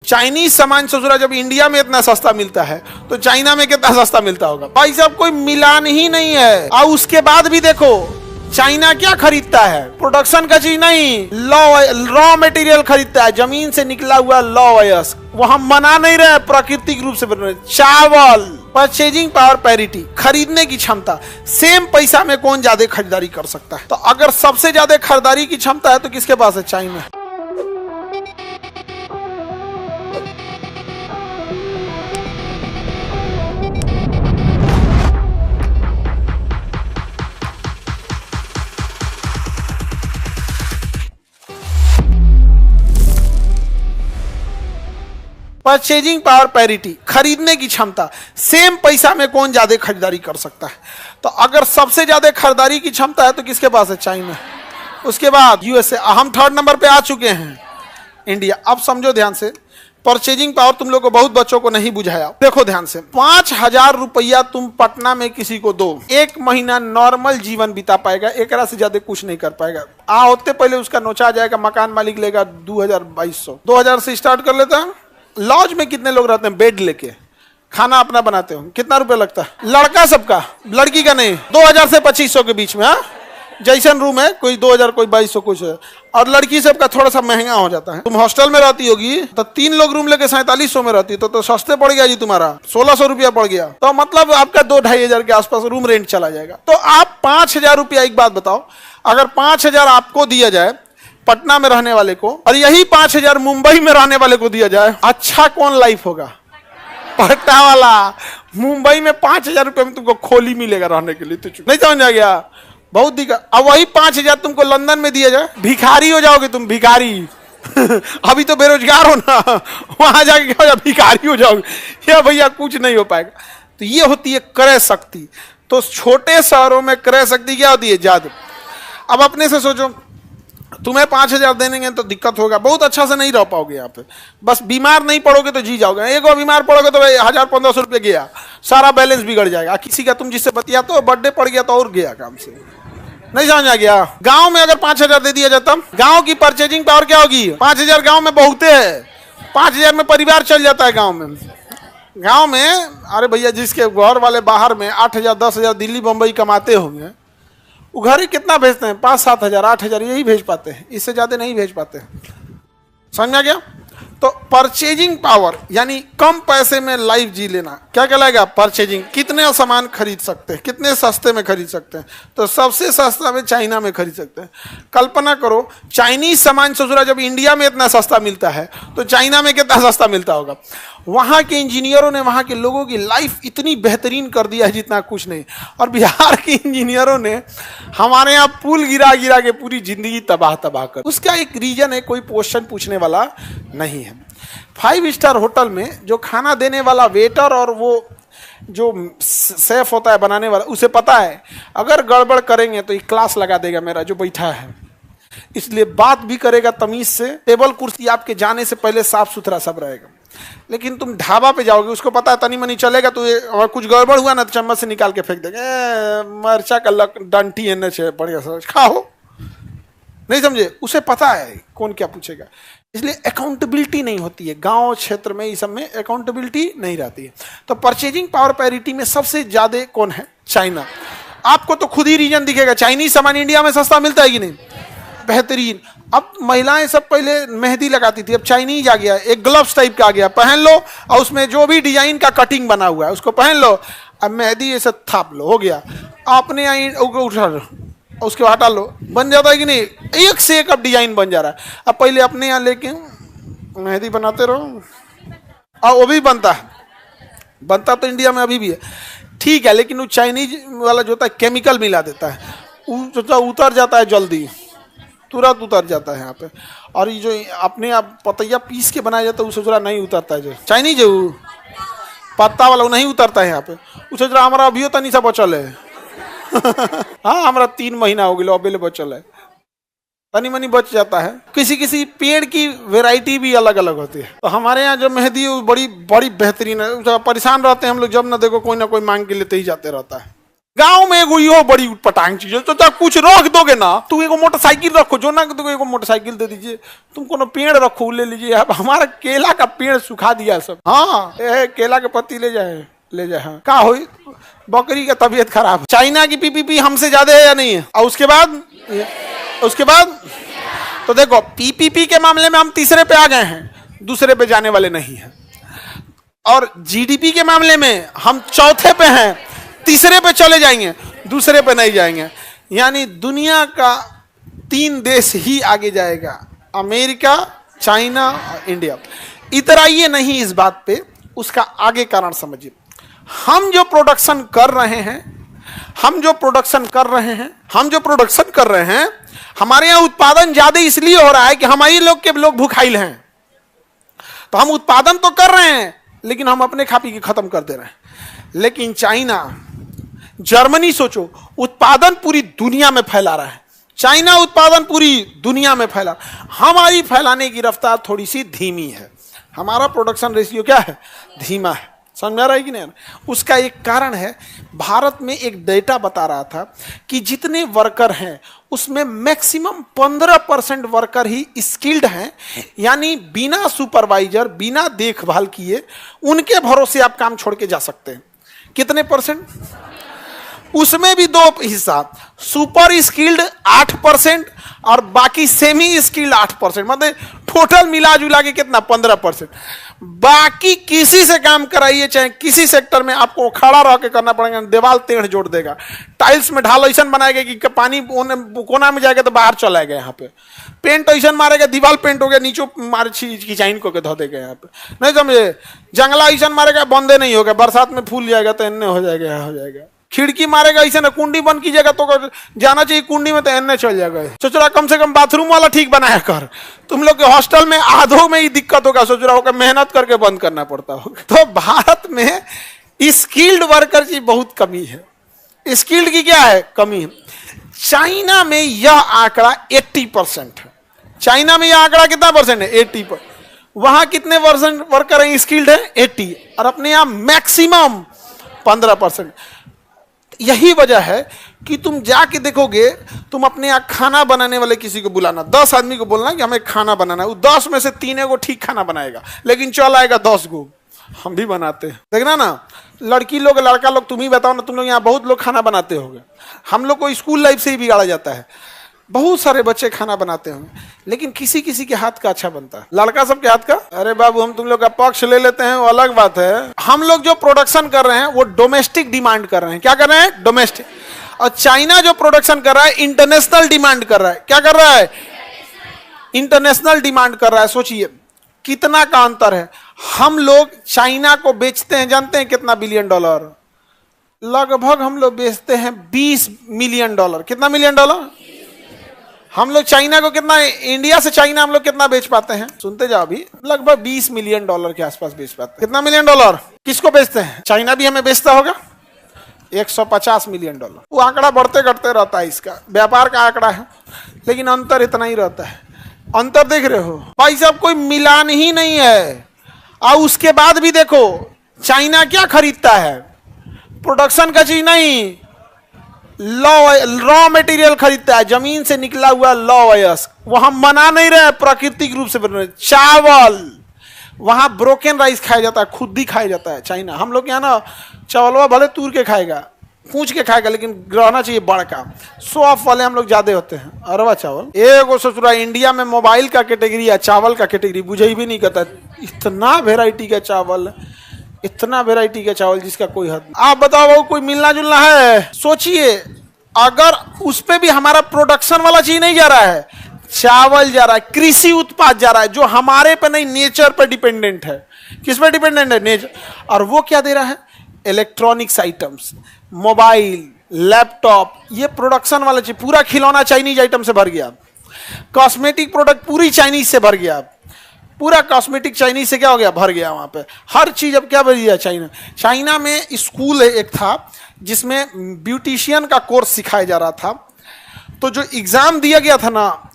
Chinese सामान ससुरा जब इंडिया में इतना सस्ता मिलता है तो चाइना में कितना सस्ता मिलता होगा? भाई साहब कोई मिलान ही नहीं है। और उसके बाद भी देखो चाइना क्या खरीदता है? प्रोडक्शन का चीज नहीं, रॉ मटेरियल खरीदता है, जमीन से निकला हुआ लॉ वायर्स। वो हम बना नहीं रहे, प्राकृतिक रूप से बन रहे। चावल, परचेजिंग पावर पैरिटी, खरीदने की क्षमता, सेम पैसा में कौन ज्यादा खरीदारी कर सकता है? तो अगर सबसे ज्यादा खरीदारी की क्षमता है तो किसके पास है? चाइना। परचेजिंग पावर पैरिटी, खरीदने की क्षमता, सेम पैसा में कौन ज्यादा खरीदारी कर सकता है? तो अगर सबसे ज्यादा खरीदारी की क्षमता है तो किसके पास है? चाइना। उसके बाद यूएसए। हम थर्ड नंबर पे आ चुके हैं, इंडिया। अब समझो ध्यान से, परचेजिंग पावर तुम लोग को बहुत बच्चों को नहीं बुझाया। देखो ध्यान से, 5,000 रुपया तुम पटना में किसी को दो, 1 महीना नॉर्मल जीवन बिता पाएगा, एक से ज्यादा कुछ नहीं कर पाएगा। होते पहले उसका नोचा जाएगा, मकान मालिक लेगा 2,200 से स्टार्ट कर लेता है। लॉज में कितने लोग रहते हैं? बेड लेके खाना अपना बनाते हो, कितना रुपया लगता है? लड़का सबका, लड़की का नहीं। 2,000 से 2,500 के बीच में। हाँ, जैसन रूम है, कोई 2,000 कोई 2,200 कुछ है। और लड़की सबका थोड़ा सा महंगा हो जाता है। तुम हॉस्टल में रहती होगी तो 3 लोग रूम लेके 4700 में रहती, तो सस्ते पड़ गया जी, तुम्हारा 1,600 रुपया पड़ गया। तो मतलब आपका 2-2,500 के आसपास रूम रेंट चला जाएगा। तो आप 5,000 रुपया, एक बात बताओ, अगर 5,000 आपको दिया जाए पटना में रहने वाले को, और यही 5,000 मुंबई में रहने वाले को दिया जाए, अच्छा कौन लाइफ होगा? पटना वाला। मुंबई में 5,000 रुपये में तुमको खोली मिलेगा रहने के लिए, तो नहीं समझ आ गया? बहुत दिक्कत। अब वही 5,000 तुमको लंदन में दिया जाए, भिखारी हो जाओगे तुम, भिखारी। अभी तो बेरोजगार हो ना, वहां जाके क्या हो जाए? भिखारी हो जाओगे। या भैया कुछ नहीं हो पाएगा। तो ये होती है क्रय शक्ति। तो छोटे शहरों में क्रय शक्ति क्या होती है? ज्यादा। अब अपने से सोचो, तुम्हें 5,000 देंगे तो दिक्कत होगा, बहुत अच्छा से नहीं रह पाओगे यहाँ पे। बस बीमार नहीं पड़ोगे तो जी जाओगे। एक बार बीमार पड़ोगे तो भाई 1,000-1,500 रुपये गया, सारा बैलेंस बिगड़ जाएगा। किसी का तुम जिससे बतिया तो बर्थडे पड़ गया तो और गया काम से, नहीं समझ आ गया? गांव में अगर 5,000 दे दिया जाता, गांव की परचेजिंग पावर क्या होगी? 5,000 गांव में बहुते है, 5,000 में परिवार चल जाता है गाँव में। गाँव में अरे भैया, जिसके घर वाले बाहर में 8,000 10,000 दिल्ली बम्बई कमाते होंगे, वो घर ही कितना भेजते हैं? 5-7 हजार 8 हजार यही भेज पाते हैं, इससे ज्यादा नहीं भेज पाते हैं। समझ में आ गया? तो परचेजिंग पावर यानी कम पैसे में लाइफ जी लेना क्या कहलाएगा? परचेजिंग। कितने सामान खरीद सकते हैं, कितने सस्ते में खरीद सकते हैं? तो सबसे सस्ता में चाइना में खरीद सकते हैं। कल्पना करो, चाइनीज सामान ससुरा जब इंडिया में इतना सस्ता मिलता है तो चाइना में कितना सस्ता मिलता होगा? वहां के इंजीनियरों ने वहां के लोगों की लाइफ इतनी बेहतरीन कर दिया है जितना कुछ नहीं। और बिहार के इंजीनियरों ने हमारे यहाँ पुल गिरा गिरा के पूरी जिंदगी तबाह कर। उसका एक रीजन है, कोई क्वेश्चन पूछने वाला नहीं है। 5 स्टार होटल में जो खाना देने वाला वेटर और वो जो शेफ होता है बनाने वाला, उसे पता है अगर गड़बड़ करेंगे तो ये क्लास लगा देगा मेरा जो बैठा है, इसलिए बात भी करेगा तमीज से। टेबल कुर्सी आपके जाने से पहले साफ सुथरा सब रहेगा। लेकिन तुम ढाबा पे जाओगे, उसको पता है तनी मनी चलेगा तो और कुछ गड़बड़ हुआ ना तो चम्मच से निकाल के फेंक देंगे। मरचा का डंटी है न बढ़िया सा खाओ, नहीं समझे? उसे पता है कौन क्या पूछेगा। इसलिए अकाउंटेबिलिटी नहीं होती है गांव क्षेत्र में, इस सब में अकाउंटेबिलिटी नहीं रहती है। तो परचेजिंग पावर पैरिटी में सबसे ज्यादा कौन है? चाइना। आपको तो खुद ही रीजन दिखेगा, चाइनीज सामान इंडिया में सस्ता मिलता है कि नहीं? बेहतरीन। अब महिलाएं सब पहले मेहंदी लगाती थी, अब चाइनीज आ गया, एक ग्लव्स टाइप का आ गया, पहन लो और उसमें जो भी डिजाइन का कटिंग बना हुआ है उसको पहन लो, अब मेहंदी ऐसे थाप लो, हो गया। अपने यहाँ उठा लो, उसके हटा लो, बन जाता है कि नहीं? एक से एक अब डिजाइन बन जा रहा है। अब पहले अपने यहाँ लेके मेहंदी बनाते रहो, और वो भी बनता तो इंडिया में अभी भी है, ठीक है, लेकिन वो चाइनीज वाला जो होता है केमिकल मिला देता है, उतर जाता है जल्दी, तुरंत उतर जाता है यहाँ पे। और ये जो अपने आप पतैया पीस के बनाया जाता है उसे जरा नहीं उतरता है, जो चाइनीज है वो पत्ता वाला वो नहीं उतरता है यहाँ पे। उसे जरा हमारा अभी तो नहीं सा बचल है। हाँ, हमारा 3 महीना हो गया अभी बचल है, तनी मनी बच जाता है। किसी किसी पेड़ की वैरायटी भी अलग अलग होती है। तो हमारे यहाँ जो मेहंदी है बड़ी बड़ी बेहतरीन है। परेशान रहते हैं हम लोग, जब ना देखो कोई ना कोई मांग के लेते ही जाते रहता है। गांव में एगो यो बड़ी उटपटांग चीज है, तो कुछ रख दोगे ना, तुम एगो मोटरसाइकिल रखो, जो ना तुम एगो मोटरसाइकिल दे दीजिए, तुम कोनो पेड़ रखो ले लीजिए। अब हमारा केला का पेड़ सुखा दिया सब। हाँ केला के पत्ती ले जाए हाँ। क्या हो बकरी का तबीयत खराब। चाइना की पीपीपी हमसे ज्यादा है या नहीं है? और उसके बाद तो देखो पीपीपी के मामले में हम तीसरे पे आ गए हैं, दूसरे पे जाने वाले नहीं हैं। और जीडीपी के मामले में हम चौथे पे हैं, तीसरे पे चले जाएंगे, दूसरे पे नहीं जाएंगे। यानी दुनिया का 3 देश ही आगे जाएगा, अमेरिका, चाइना और इंडिया। इतराइए नहीं इस बात पे, उसका आगे कारण समझिए। हम जो प्रोडक्शन कर रहे हैं, हमारे यहाँ उत्पादन ज्यादा इसलिए हो रहा है कि हमारे लोग भूखाइल हैं। तो हम उत्पादन तो कर रहे हैं, लेकिन हम अपने खा पी के खत्म कर दे रहे हैं। लेकिन चाइना, जर्मनी सोचो, उत्पादन पूरी दुनिया में फैला रहा है। चाइना उत्पादन पूरी दुनिया में फैला, हमारी फैलाने की रफ्तार थोड़ी सी धीमी है। हमारा प्रोडक्शन रेशियो क्या है? धीमा है। समझ में आ रहा है कि नहीं? उसका एक कारण है, भारत में एक डेटा बता रहा था कि जितने वर्कर हैं उसमें मैक्सिमम 15% वर्कर ही स्किल्ड हैं, यानी बिना सुपरवाइजर, बिना देखभाल किए उनके भरोसे आप काम छोड़ के जा सकते हैं। कितने परसेंट? उसमें भी 2 हिस्सा, सुपर स्किल्ड 8% और बाकी सेमी स्किल्ड 8%, मतलब टोटल मिला जुला के कितना? 15%। बाकी किसी से काम कराइए, चाहे किसी सेक्टर में, आपको खड़ा रह के करना पड़ेगा, दीवार टेढ़ जोड़ देगा। टाइल्स में ढाल ऐसा बनाएगा कि पानी कोना में जाएगा तो बाहर चला गया। यहाँ पे पेंट ऐसा मारेगा, दीवार पेंट हो गया, नीचे मार डिजाइन को धो देगा। यहाँ पे नहीं समझे? जंगला ऐसा मारेगा, बंदे नहीं होगा, बरसात में फूल जाएगा तो इन्ने हो जाएगा, हो जाएगा। खिड़की मारेगा ऐसे ना, कुंडी बंद कीजिएगा तो जाना चाहिए कुंडी में, तो एन्ने चल जाएगा। सोच रहा कम से कम बाथरूम वाला ठीक बनाया कर। तुम लोग के हॉस्टल में आधों में ही दिक्कत होगा, सोच रहा होगा मेहनत करके बंद करना पड़ता होगा। तो भारत में स्किल्ड वर्कर की बहुत कमी है। स्किल्ड की क्या है? कमी है। चाइना में यह आंकड़ा 80% है। चाइना में यह आंकड़ा कितना परसेंट है? 80%। वहां कितने वर्कर हैं स्किल्ड है? 80। और अपने यहां मैक्सिमम 15%। यही वजह है कि तुम जाके देखोगे, तुम अपने यहाँ खाना बनाने वाले किसी को बुलाना, 10 आदमी को बोलना कि हमें खाना बनाना है, वो 10 में से 3 को ठीक खाना बनाएगा, लेकिन चल आएगा 10 को। हम भी बनाते हैं, देखना ना, लड़की लोग लड़का लोग, तुम ही बताओ ना, तुम लोग यहाँ बहुत लोग खाना बनाते होंगे। हम लोग को स्कूल लाइफ से ही बिगाड़ा जाता है। बहुत सारे बच्चे खाना बनाते होंगे, लेकिन किसी किसी के हाथ का अच्छा बनता है। लड़का सबके हाथ का, अरे बाबू हम तुम लोग का पक्ष ले लेते हैं, वो अलग बात है। हम लोग जो प्रोडक्शन कर रहे हैं वो डोमेस्टिक डिमांड कर रहे हैं। क्या कर रहे हैं? डोमेस्टिक। और चाइना जो प्रोडक्शन कर रहा है इंटरनेशनल डिमांड कर रहा है। क्या कर रहा है? इंटरनेशनल डिमांड कर रहा है। सोचिए कितना का अंतर है। हम लोग चाइना को बेचते हैं, जानते हैं कितना $1 बिलियन? लगभग हम लोग बेचते हैं $20 मिलियन। कितना मिलियन डॉलर? हम लोग चाइना को कितना, इंडिया से चाइना हम लोग कितना बेच पाते हैं? सुनते जाओ अभी, लगभग $20 मिलियन के आसपास बेच पाते हैं। कितना मिलियन डॉलर? किसको बेचते हैं? चाइना भी हमें बेचता होगा $150 मिलियन। वो आंकड़ा बढ़ते घटते रहता है, इसका व्यापार का आंकड़ा है, लेकिन अंतर इतना ही रहता है। अंतर देख रहे हो भाई साहब, कोई मिलान ही नहीं है। और उसके बाद भी देखो चाइना क्या खरीदता है? प्रोडक्शन का चीज नहीं, रॉ मटेरियल खरीदता है, जमीन से निकला हुआ लॉ वयस। वहां बना नहीं रहे, प्राकृतिक रूप से बन रहे। चावल, वहां ब्रोकन राइस खाया जाता है, खुद ही खाया जाता है। चाइना, हम लोग यहाँ ना चावलवा भले तूर के खाएगा, पूछ के खाएगा, लेकिन रहना चाहिए बड़का। सो ऑफ वाले हम लोग ज्यादा होते हैं। अरवा चावल एगो ससुरा, इंडिया में मोबाइल का कैटेगरी है, चावल का कैटेगरी बुझे भी नहीं करता। इतना वेराइटी का चावल, इतना वेराइटी का चावल जिसका कोई हद नहीं। आप बताओ कोई मिलना जुलना है? सोचिए, अगर उस पे भी हमारा प्रोडक्शन वाला चीज नहीं जा रहा है, चावल जा रहा है, कृषि उत्पाद जा रहा है, जो हमारे पे नहीं नेचर पे डिपेंडेंट है। किस पे डिपेंडेंट है? नेचर। और वो क्या दे रहा है? इलेक्ट्रॉनिक्स आइटम्स, मोबाइल, लैपटॉप, ये प्रोडक्शन वाला चीज। पूरा खिलौना चाइनीज आइटम से भर गया, कॉस्मेटिक प्रोडक्ट पूरी चाइनीज से भर गया, पूरा कॉस्मेटिक चाइनीज से क्या हो गया? भर गया। वहां पे हर चीज अब क्या भर गया? चाइना। चाइना में स्कूल एक था जिसमें ब्यूटिशियन का कोर्स सिखाया जा रहा था। तो जो एग्जाम दिया गया था ना,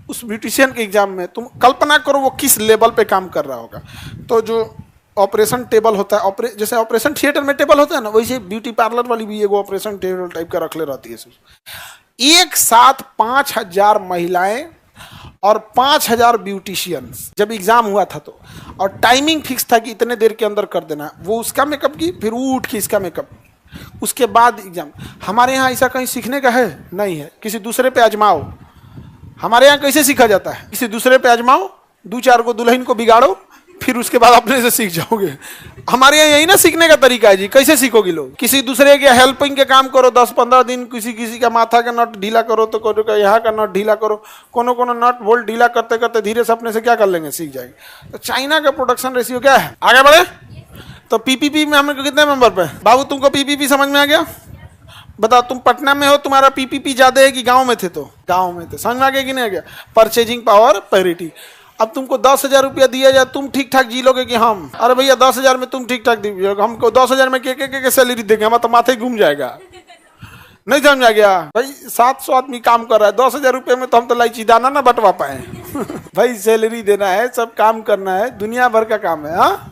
उस ब्यूटिशियन के एग्जाम में तुम कल्पना करो वो किस लेवल पे काम कर रहा होगा। तो जो ऑपरेशन टेबल होता है, जैसे ऑपरेशन थिएटर में टेबल होता है ना, वैसे ब्यूटी पार्लर वाली भी एगो ऑपरेशन टेबल टाइप का रख ले रहती है। एक साथ 5,000 महिलाएं और 5,000 ब्यूटिशियंस, जब एग्जाम हुआ था तो, और टाइमिंग फिक्स था कि इतने देर के अंदर कर देना। वो उसका मेकअप की, फिर वो उठ के इसका मेकअप, उसके बाद एग्जाम। हमारे यहाँ ऐसा कहीं सीखने का है नहीं है, किसी दूसरे पे आजमाओ। हमारे यहाँ कैसे सीखा जाता है, किसी दूसरे पे आजमाओ, 2-4 को दुल्हन को बिगाड़ो, फिर उसके बाद अपने से सीख जाओगे। हमारे यहाँ यही ना सीखने का तरीका है जी। कैसे सीखोगे लोग, किसी दूसरे के हेल्पिंग के काम करो, 10-15 दिन किसी का माथा का नट ढीला करो, तो कोनो का यहाँ का नट ढीला करो, कोनो नट बोल्ट ढीला करते करते धीरे से अपने से क्या कर लेंगे, सीख जाएंगे। तो चाइना का प्रोडक्शन रेशियो क्या है, आगे बढ़े। तो पीपीपी में हमें कितने नंबर पे, बाबू तुमको पीपीपी समझ में आ गया? बताओ, तुम पटना में हो, तुम्हारा पीपीपी ज्यादा है कि गांव में थे? तो गांव में थे। समझ में आ गया कि नहीं आ गया? Purchasing power parity. अब तुमको 10,000 रुपया दिया जाए, तुम ठीक ठाक जी लोगे कि हम, अरे भैया 10,000 में तुम ठीक ठाक दीजिएगा, हमको 10,000 में के सैलरी देंगे, हमारा तो माथे घूम जाएगा। नहीं समझ आ गया भाई? 700 आदमी काम कर रहा है, 10,000 रुपये में तो हम तो इलायची दाना ना बंटवा पाए। भाई सैलरी देना है, सब काम करना है, दुनिया भर का काम है। हाँ